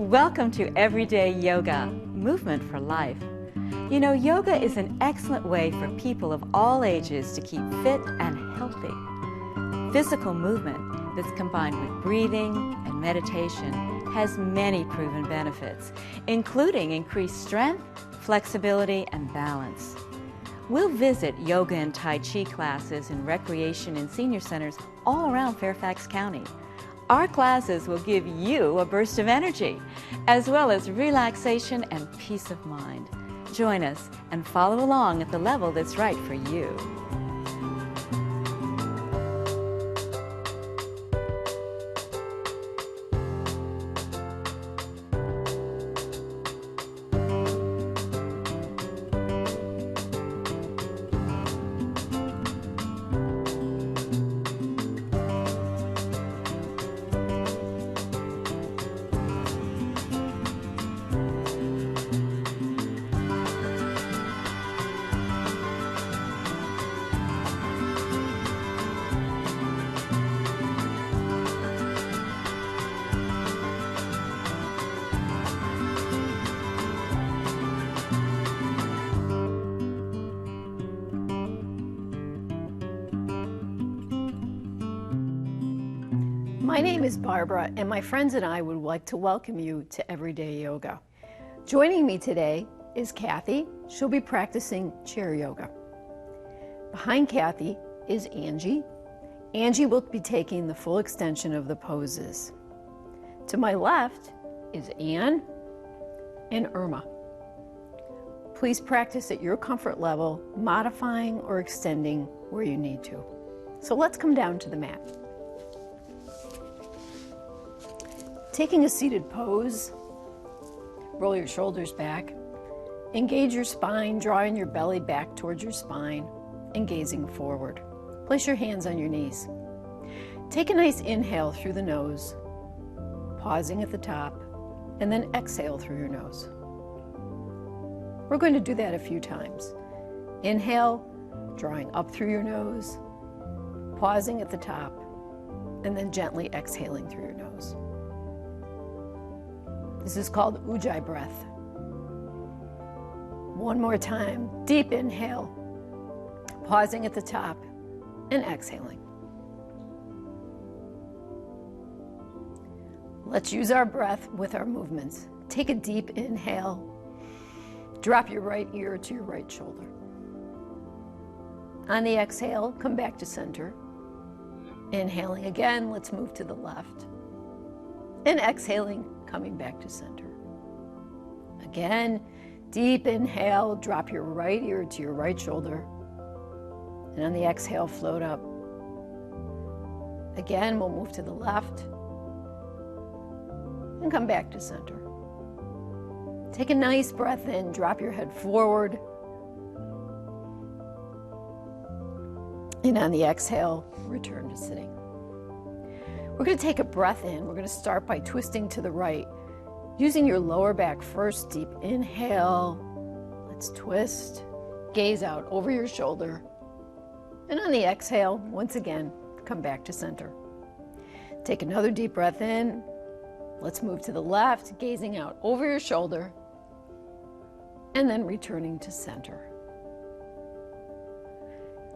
Welcome to Everyday Yoga, Movement for Life. You know, yoga is an excellent way for people of all ages to keep fit and healthy. Physical movement that's combined with breathing and meditation has many proven benefits, including increased strength, flexibility, and balance. We'll visit yoga and Tai Chi classes in recreation and senior centers all around Fairfax County. Our classes will give you a burst of energy, as well as relaxation and peace of mind. Join us and follow along at the level that's right for you. My name is Barbara, and my friends and I would like to welcome you to Everyday Yoga. Joining me today is Kathy. She'll be practicing chair yoga. Behind Kathy is Angie. Angie will be taking the full extension of the poses. To my left is Anne and Irma. Please practice at your comfort level, modifying or extending where you need to. So let's come down to the mat. Taking a seated pose, roll your shoulders back, engage your spine, drawing your belly back towards your spine and gazing forward. Place your hands on your knees. Take a nice inhale through the nose, pausing at the top, and then exhale through your nose. We're going to do that a few times. Inhale, drawing up through your nose, pausing at the top, and then gently exhaling through your nose. This is called Ujjayi breath. One more time, deep inhale, pausing at the top and exhaling. Let's use our breath with our movements. Take a deep inhale, drop your right ear to your right shoulder. On the exhale, come back to center. Inhaling again, let's move to the left. And exhaling, coming back to center. Again, deep inhale, drop your right ear to your right shoulder. And on the exhale, float up. Again, we'll move to the left and come back to center. Take a nice breath in, drop your head forward. And on the exhale, return to sitting. We're going to take a breath in. We're going to start by twisting to the right. Using your lower back first, deep inhale. Let's twist. Gaze out over your shoulder. And on the exhale, once again, come back to center. Take another deep breath in. Let's move to the left, gazing out over your shoulder. And then returning to center.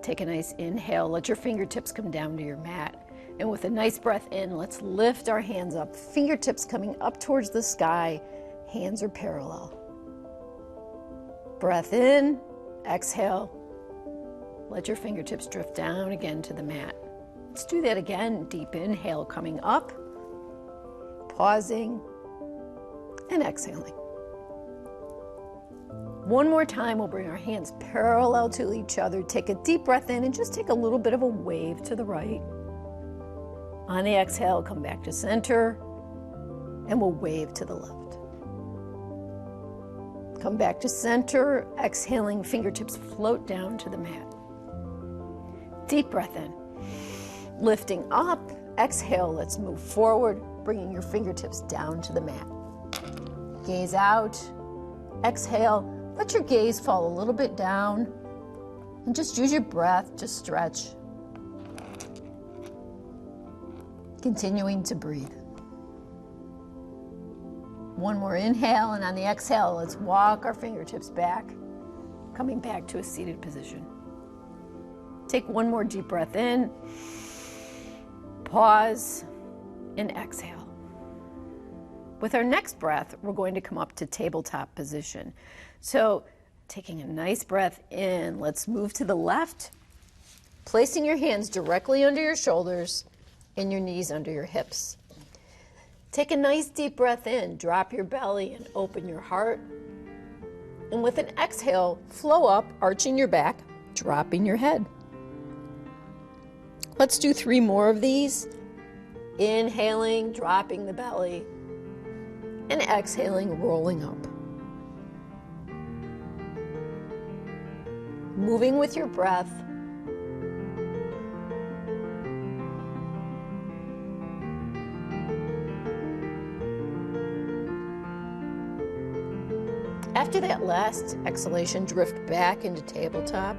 Take a nice inhale. Let your fingertips come down to your mat. And with a nice breath in, let's lift our hands up, fingertips coming up towards the sky, hands are parallel. Breath in, exhale. Let your fingertips drift down again to the mat. Let's do that again. Deep inhale coming up, pausing, and exhaling. One more time, we'll bring our hands parallel to each other. Take a deep breath in and just take a little bit of a wave to the right. On the exhale, come back to center, and we'll wave to the left. Come back to center, exhaling, fingertips float down to the mat. Deep breath in. Lifting up, exhale, let's move forward, bringing your fingertips down to the mat. Gaze out, exhale, let your gaze fall a little bit down, and just use your breath to stretch. Continuing to breathe. One more inhale, and on the exhale, let's walk our fingertips back, coming back to a seated position. Take one more deep breath in, pause, and exhale. With our next breath, we're going to come up to tabletop position. So taking a nice breath in, let's move to the left, placing your hands directly under your shoulders and your knees under your hips. Take a nice deep breath in, drop your belly and open your heart. And with an exhale, flow up, arching your back, dropping your head. Let's do 3 more of these. Inhaling, dropping the belly, and exhaling, rolling up. Moving with your breath. After that last exhalation, drift back into tabletop.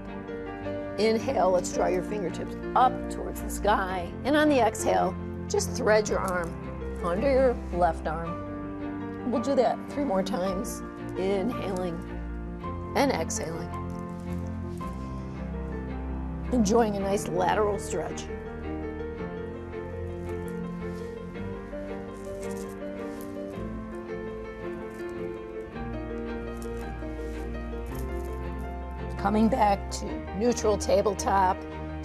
Inhale, let's draw your fingertips up towards the sky. And on the exhale, just thread your arm under your left arm. We'll do that 3 more times. Inhaling and exhaling. Enjoying a nice lateral stretch. Coming back to neutral tabletop.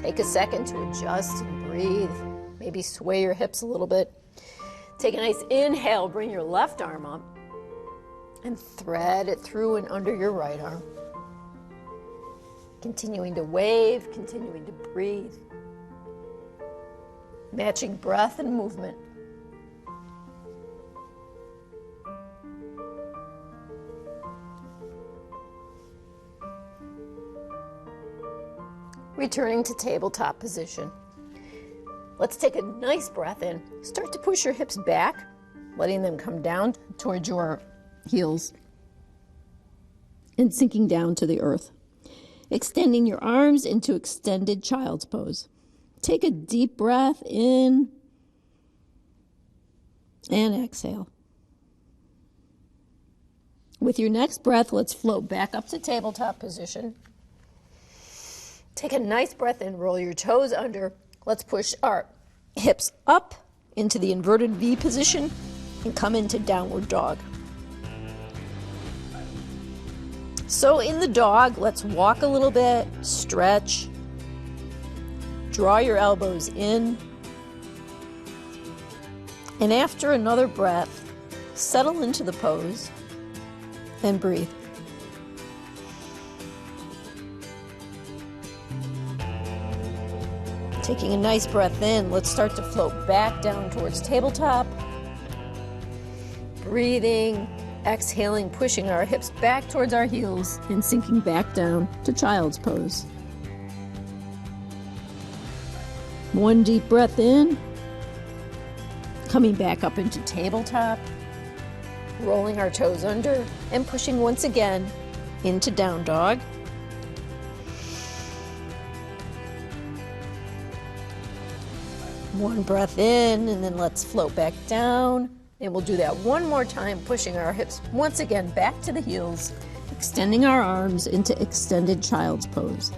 Take a second to adjust and breathe. Maybe sway your hips a little bit. Take a nice inhale, bring your left arm up and thread it through and under your right arm. Continuing to wave, continuing to breathe. Matching breath and movement. Returning to tabletop position. Let's take a nice breath in. Start to push your hips back, letting them come down towards your heels and sinking down to the earth. Extending your arms into extended child's pose. Take a deep breath in and exhale. With your next breath, let's float back up to tabletop position. Take a nice breath in, roll your toes under. Let's push our hips up into the inverted V position and come into downward dog. So in the dog, let's walk a little bit, stretch, draw your elbows in, and after another breath, settle into the pose and breathe. Taking a nice breath in, let's start to float back down towards tabletop. Breathing, exhaling, pushing our hips back towards our heels and sinking back down to child's pose. One deep breath in, coming back up into tabletop, rolling our toes under and pushing once again into down dog. One breath in, and then let's float back down. And we'll do that one more time, pushing our hips once again back to the heels, extending our arms into extended child's pose.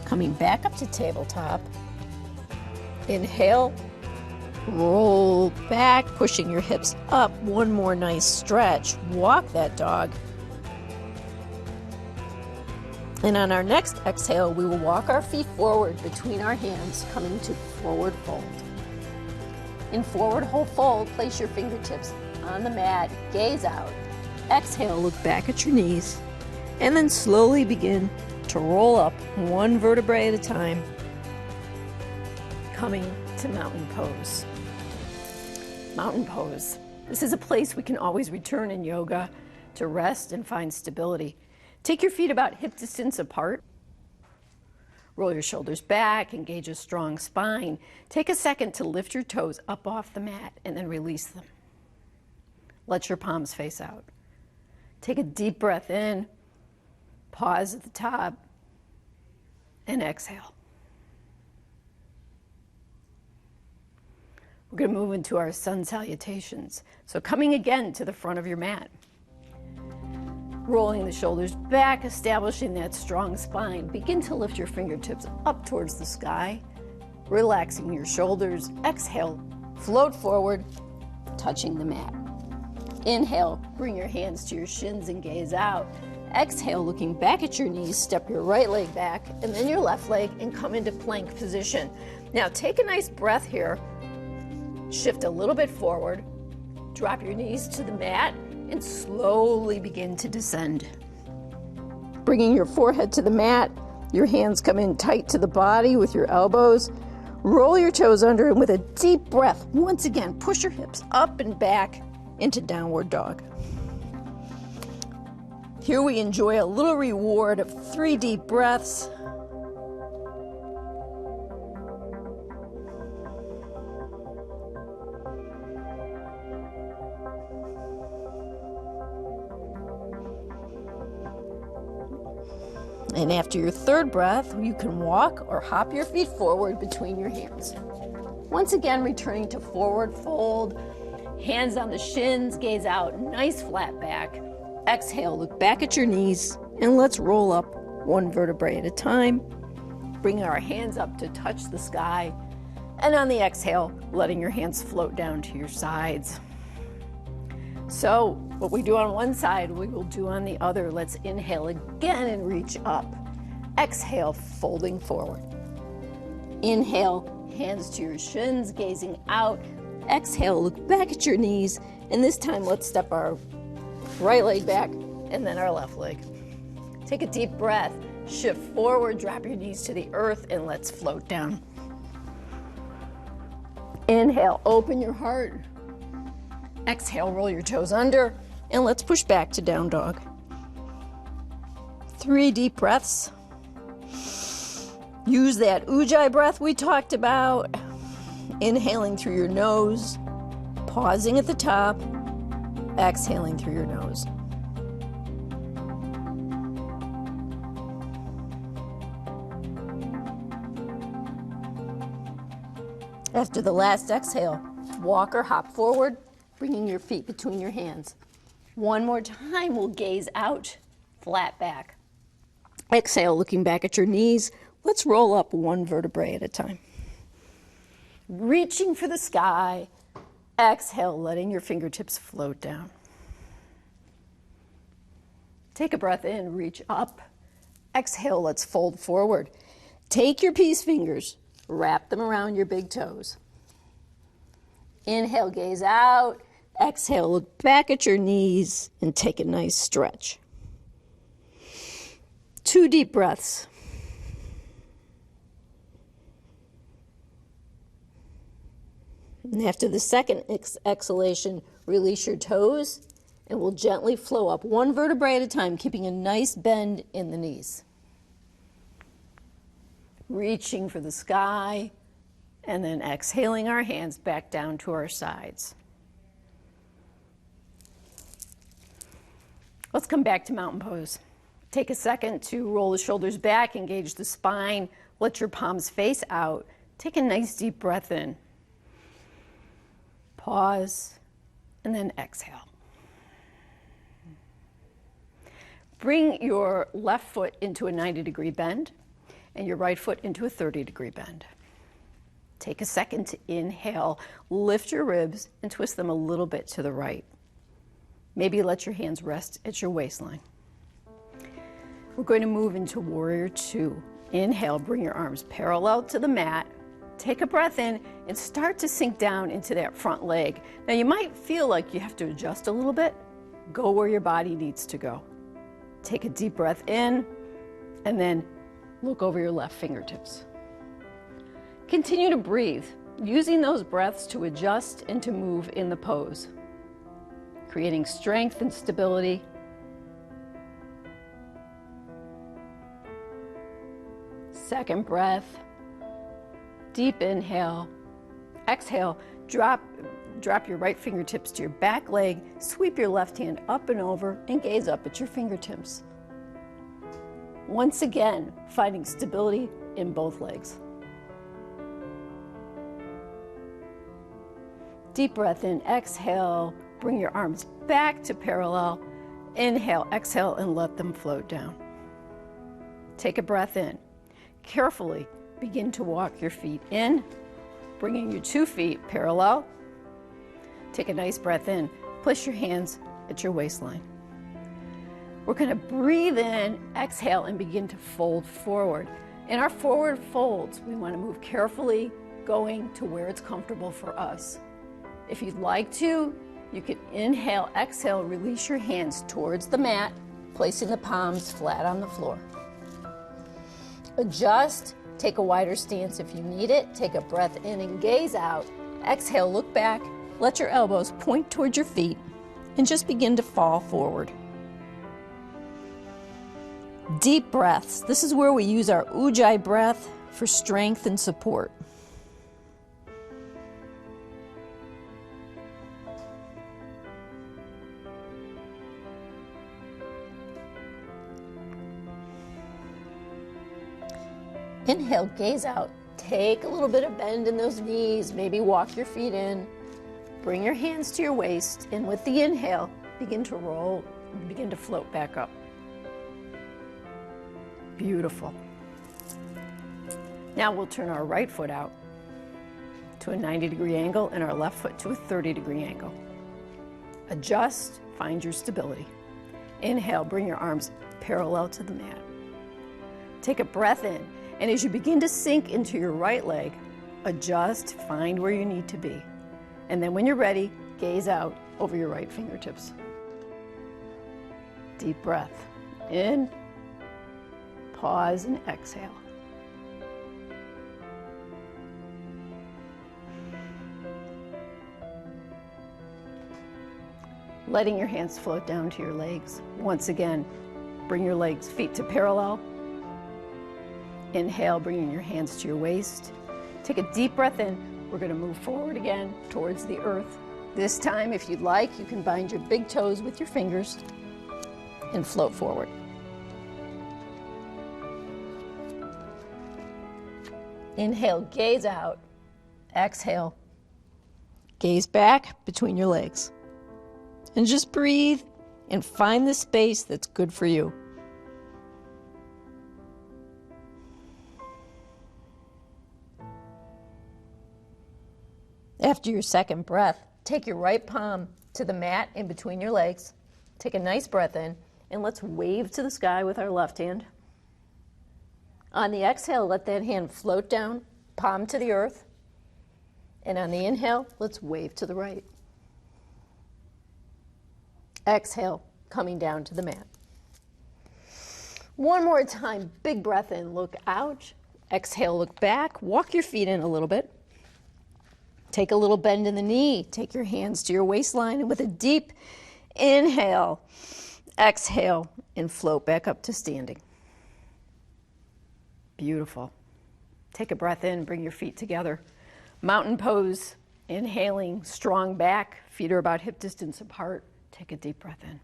Coming back up to tabletop. Inhale, roll back, pushing your hips up. One more nice stretch. Walk that dog. And on our next exhale, we will walk our feet forward between our hands, coming to forward fold. In forward whole fold, place your fingertips on the mat, gaze out. Exhale, look back at your knees, and then slowly begin to roll up one vertebrae at a time, coming to mountain pose. Mountain pose. This is a place we can always return in yoga to rest and find stability. Take your feet about hip distance apart. Roll your shoulders back, engage a strong spine. Take a second to lift your toes up off the mat and then release them. Let your palms face out. Take a deep breath in, pause at the top, and exhale. We're going to move into our sun salutations. So coming again to the front of your mat. Rolling the shoulders back, establishing that strong spine. Begin to lift your fingertips up towards the sky, relaxing your shoulders. Exhale, float forward, touching the mat. Inhale, bring your hands to your shins and gaze out. Exhale, looking back at your knees, step your right leg back and then your left leg and come into plank position. Now take a nice breath here. Shift a little bit forward, drop your knees to the mat and slowly begin to descend. Bringing your forehead to the mat, your hands come in tight to the body with your elbows. Roll your toes under and with a deep breath, once again, push your hips up and back into downward dog. Here we enjoy a little reward of 3 deep breaths. And after your 3rd breath, you can walk or hop your feet forward between your hands. Once again, returning to forward fold, hands on the shins, gaze out, nice flat back. Exhale, look back at your knees, and let's roll up 1 vertebrae at a time. Bring our hands up to touch the sky, and on the exhale, letting your hands float down to your sides. So what we do on one side, we will do on the other. Let's inhale again and reach up. Exhale, folding forward. Inhale, hands to your shins, gazing out. Exhale, look back at your knees, and this time let's step our right leg back and then our left leg. Take a deep breath, shift forward, drop your knees to the earth, and let's float down. Inhale, open your heart. Exhale, roll your toes under, and let's push back to down dog. 3 deep breaths. Use that ujjayi breath we talked about. Inhaling through your nose, pausing at the top, exhaling through your nose. After the last exhale, walk or hop forward, bringing your feet between your hands. One more time, we'll gaze out, flat back. Exhale, looking back at your knees. Let's roll up 1 vertebrae at a time. Reaching for the sky. Exhale, letting your fingertips float down. Take a breath in, reach up. Exhale, let's fold forward. Take your peace fingers, wrap them around your big toes. Inhale, gaze out. Exhale, look back at your knees and take a nice stretch. 2 deep breaths. And after the second exhalation, release your toes and we'll gently flow up 1 vertebrae at a time, keeping a nice bend in the knees. Reaching for the sky and then exhaling our hands back down to our sides. Let's come back to mountain pose. Take a second to roll the shoulders back, engage the spine, let your palms face out. Take a nice deep breath in. Pause, and then exhale. Bring your left foot into a 90-degree bend and your right foot into a 30-degree bend. Take a second to inhale, lift your ribs and twist them a little bit to the right. Maybe let your hands rest at your waistline. We're going to move into Warrior 2. Inhale, bring your arms parallel to the mat. Take a breath in and start to sink down into that front leg. Now you might feel like you have to adjust a little bit. Go where your body needs to go. Take a deep breath in and then look over your left fingertips. Continue to breathe, using those breaths to adjust and to move in the pose, creating strength and stability. Second breath. Deep inhale. Exhale, drop your right fingertips to your back leg, sweep your left hand up and over, and gaze up at your fingertips. Once again, finding stability in both legs. Deep breath in, exhale, bring your arms back to parallel. Inhale, exhale, and let them float down. Take a breath in. Carefully begin to walk your feet in, bringing your 2 feet parallel. Take a nice breath in. Place your hands at your waistline. We're going to breathe in, exhale, and begin to fold forward. In our forward folds, we want to move carefully, going to where it's comfortable for us. If you'd like to, you can inhale, exhale, release your hands towards the mat, placing the palms flat on the floor. Adjust, take a wider stance if you need it. Take a breath in and gaze out. Exhale, look back, let your elbows point towards your feet, and just begin to fall forward. Deep breaths. This is where we use our Ujjayi breath for strength and support. Inhale, gaze out. Take a little bit of bend in those knees. Maybe walk your feet in. Bring your hands to your waist, and with the inhale, begin to roll, begin to float back up. Beautiful. Now we'll turn our right foot out to a 90-degree angle and our left foot to a 30-degree angle. Adjust, find your stability. Inhale, bring your arms parallel to the mat. Take a breath in, and as you begin to sink into your right leg, adjust, find where you need to be. And then when you're ready, gaze out over your right fingertips. Deep breath. In, pause, and exhale. Letting your hands float down to your legs. Once again, bring your legs, feet to parallel. Inhale, bringing your hands to your waist. Take a deep breath in. We're going to move forward again towards the earth. This time, if you'd like, you can bind your big toes with your fingers and float forward. Inhale, gaze out. Exhale, gaze back between your legs. And just breathe and find the space that's good for you. After your second breath, take your right palm to the mat in between your legs. Take a nice breath in, and let's wave to the sky with our left hand. On the exhale, let that hand float down, palm to the earth. And on the inhale, let's wave to the right. Exhale, coming down to the mat. One more time, big breath in, look out. Exhale, look back, walk your feet in a little bit. Take a little bend in the knee. Take your hands to your waistline, and with a deep inhale, exhale, and float back up to standing. Beautiful. Take a breath in, bring your feet together. Mountain pose, inhaling, strong back, feet are about hip distance apart. Take a deep breath in.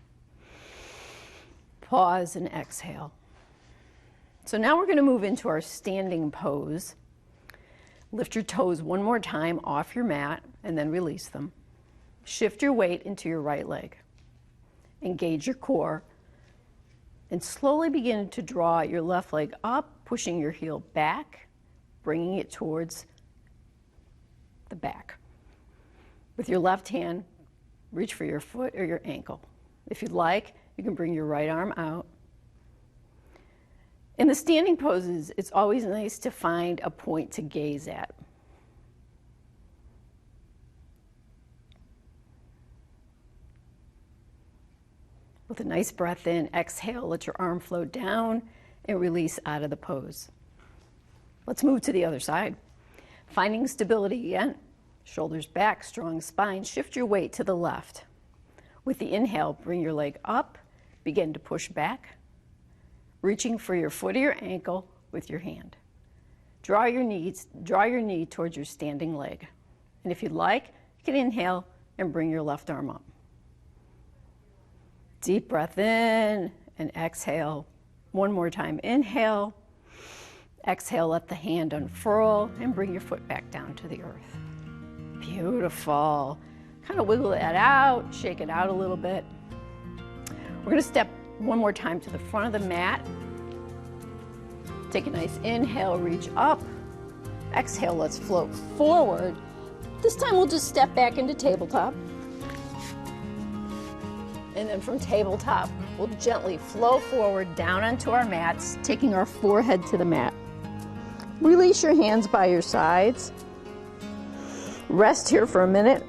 Pause and exhale. So now we're going to move into our standing pose. Lift your toes one more time off your mat and then release them. Shift your weight into your right leg. Engage your core and slowly begin to draw your left leg up, pushing your heel back, bringing it towards the back. With your left hand, reach for your foot or your ankle. If you'd like, you can bring your right arm out. In the standing poses, it's always nice to find a point to gaze at. With a nice breath in, exhale, let your arm float down and release out of the pose. Let's move to the other side. Finding stability again. Shoulders back, strong spine. Shift your weight to the left. With the inhale, bring your leg up, begin to push back, reaching for your foot or your ankle with your hand. Draw your knee towards your standing leg. And if you'd like, you can inhale and bring your left arm up. Deep breath in and exhale. One more time, inhale. Exhale, let the hand unfurl and bring your foot back down to the earth. Beautiful. Kind of wiggle that out, shake it out a little bit. We're going to step one more time to the front of the mat. Take a nice inhale, reach up. Exhale, let's float forward. This time we'll just step back into tabletop. And then from tabletop, we'll gently flow forward down onto our mats, taking our forehead to the mat. Release your hands by your sides. Rest here for a minute.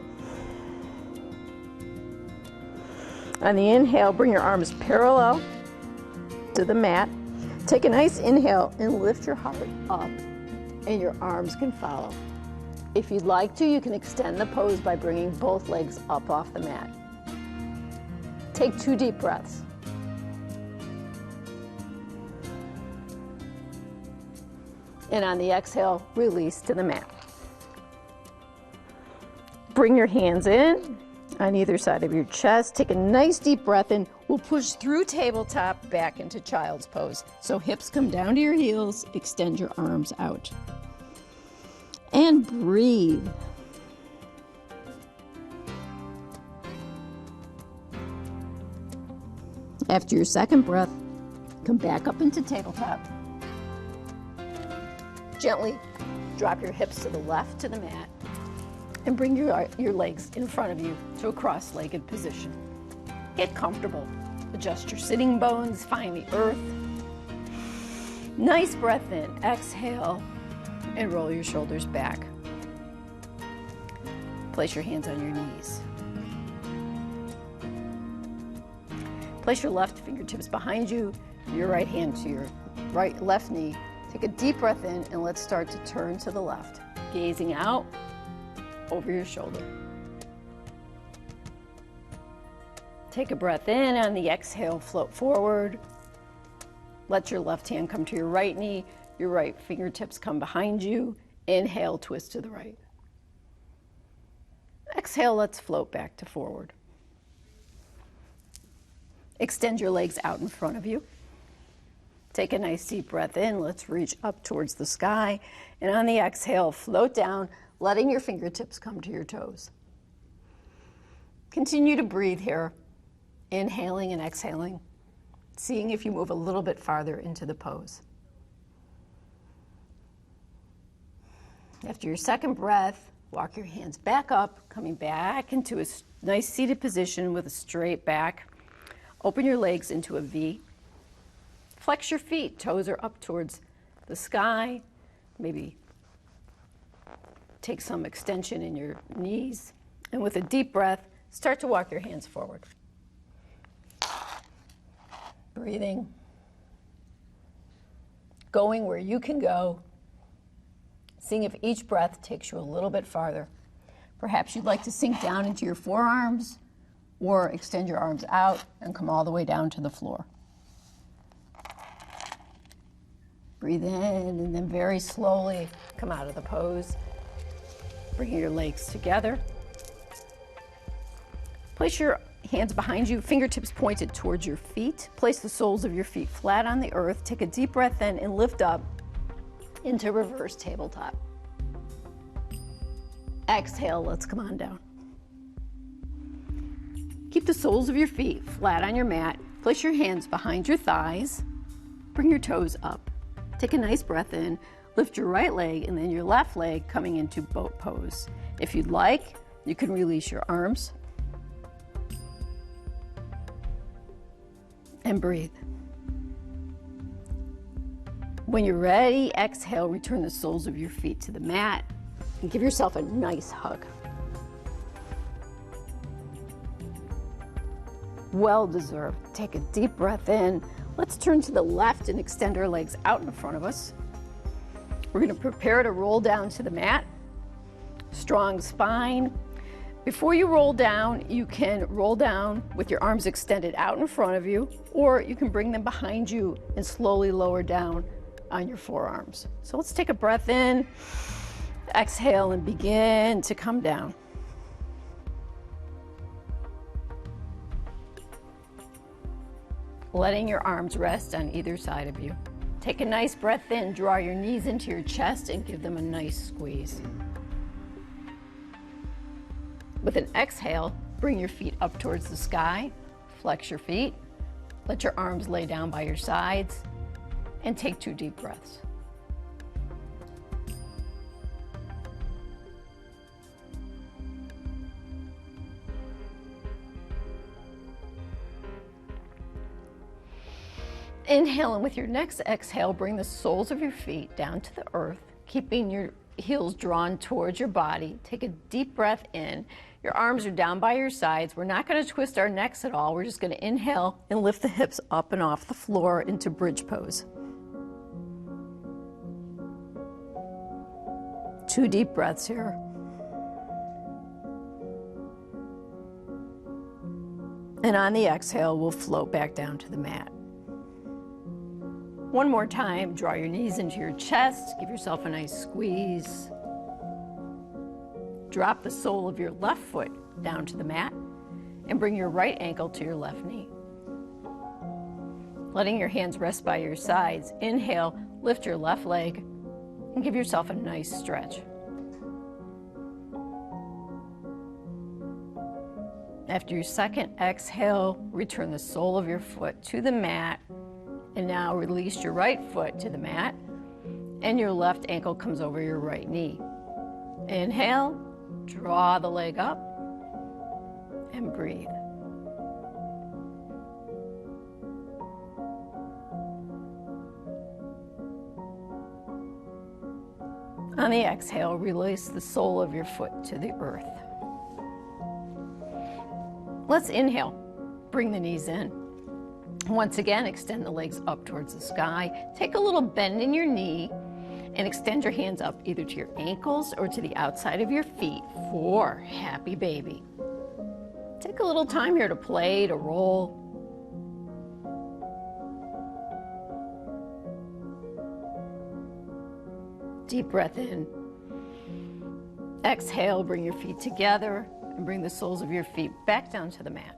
On the inhale, bring your arms parallel to the mat. Take a nice inhale and lift your heart up, and your arms can follow. If you'd like to, you can extend the pose by bringing both legs up off the mat. Take 2 deep breaths. And on the exhale, release to the mat. Bring your hands in on either side of your chest. Take a nice deep breath in. We'll push through tabletop back into child's pose. So hips come down to your heels, extend your arms out. And breathe. After your second breath, come back up into tabletop. Gently drop your hips to the left to the mat and bring your legs in front of you to a cross-legged position. Get comfortable. Adjust your sitting bones, find the earth. Nice breath in, exhale, and roll your shoulders back. Place your hands on your knees. Place your left fingertips behind you, your right hand to your left knee. Take a deep breath in, and let's start to turn to the left, gazing out over your shoulder. Take a breath in. On the exhale, float forward. Let your left hand come to your right knee, your right fingertips come behind you. Inhale, twist to the right. Exhale, let's float back to forward. Extend your legs out in front of you. Take a nice deep breath in. Let's reach up towards the sky. And on the exhale, float down, letting your fingertips come to your toes. Continue to breathe here, inhaling and exhaling, seeing if you move a little bit farther into the pose. After your second breath, walk your hands back up, coming back into a nice seated position with a straight back. Open your legs into a V. Flex your feet, toes are up towards the sky. Maybe take some extension in your knees. And with a deep breath, start to walk your hands forward. Breathing. Going where you can go. Seeing if each breath takes you a little bit farther. Perhaps you'd like to sink down into your forearms or extend your arms out and come all the way down to the floor. Breathe in and then very slowly come out of the pose. Bringing your legs together. Place your hands behind you, fingertips pointed towards your feet. Place the soles of your feet flat on the earth. Take a deep breath in and lift up into reverse tabletop. Exhale, let's come on down. Keep the soles of your feet flat on your mat. Place your hands behind your thighs. Bring your toes up. Take a nice breath in. Lift your right leg and then your left leg coming into boat pose. If you'd like, you can release your arms. And breathe. When you're ready, exhale, return the soles of your feet to the mat and give yourself a nice hug. Well deserved. Take a deep breath in. Let's turn to the left and extend our legs out in front of us. We're going to prepare to roll down to the mat. Strong spine. Before you roll down, you can roll down with your arms extended out in front of you, or you can bring them behind you and slowly lower down on your forearms. So let's take a breath in, exhale, and begin to come down. Letting your arms rest on either side of you. Take a nice breath in, draw your knees into your chest and give them a nice squeeze. With an exhale, bring your feet up towards the sky, flex your feet, let your arms lay down by your sides, and take 2 deep breaths. Inhale, and with your next exhale, bring the soles of your feet down to the earth, keeping your heels drawn towards your body. Take a deep breath in. Your arms are down by your sides. We're not going to twist our necks at all. We're just going to inhale and lift the hips up and off the floor into bridge pose. 2 deep breaths here. And on the exhale, we'll float back down to the mat. One more time, draw your knees into your chest, give yourself a nice squeeze. Drop the sole of your left foot down to the mat and bring your right ankle to your left knee. Letting your hands rest by your sides, inhale, lift your left leg and give yourself a nice stretch. After your second exhale, return the sole of your foot to the mat. And now release your right foot to the mat, and your left ankle comes over your right knee. Inhale, draw the leg up, and breathe. On the exhale, release the sole of your foot to the earth. Let's inhale, bring the knees in. Once again, extend the legs up towards the sky. Take a little bend in your knee and extend your hands up either to your ankles or to the outside of your feet for happy baby. Take a little time here to play, to roll. Deep breath in. Exhale, bring your feet together and bring the soles of your feet back down to the mat.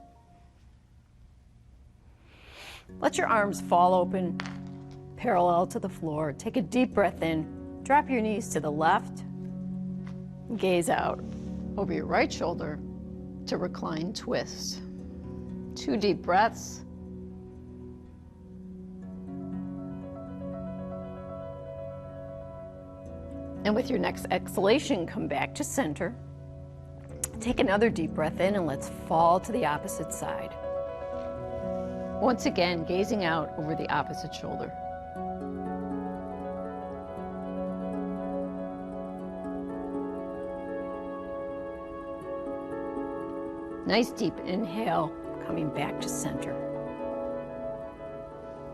Let your arms fall open, parallel to the floor. Take a deep breath in. Drop your knees to the left. Gaze out over your right shoulder to reclined twist. 2 deep breaths. And with your next exhalation, come back to center. Take another deep breath in and let's fall to the opposite side. Once again, gazing out over the opposite shoulder. Nice deep inhale, coming back to center.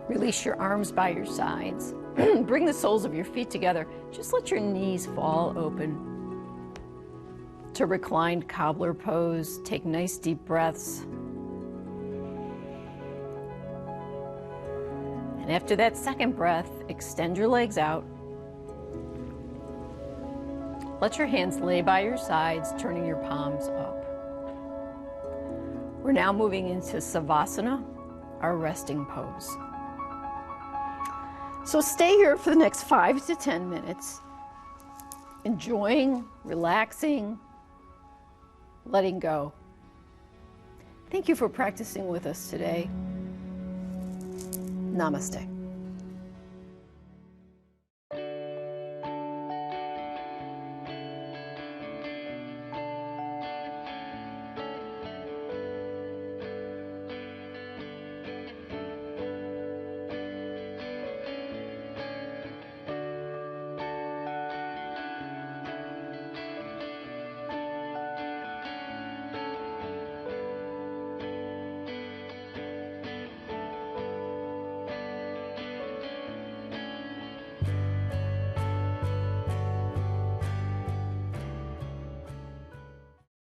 Release your arms by your sides. Bring the soles of your feet together. Just let your knees fall open. To reclined cobbler pose, take nice deep breaths. And after that second breath, extend your legs out. Let your hands lay by your sides, turning your palms up. We're now moving into Savasana, our resting pose. So stay here for the next 5 to 10 minutes, enjoying, relaxing, letting go. Thank you for practicing with us today. Namaste.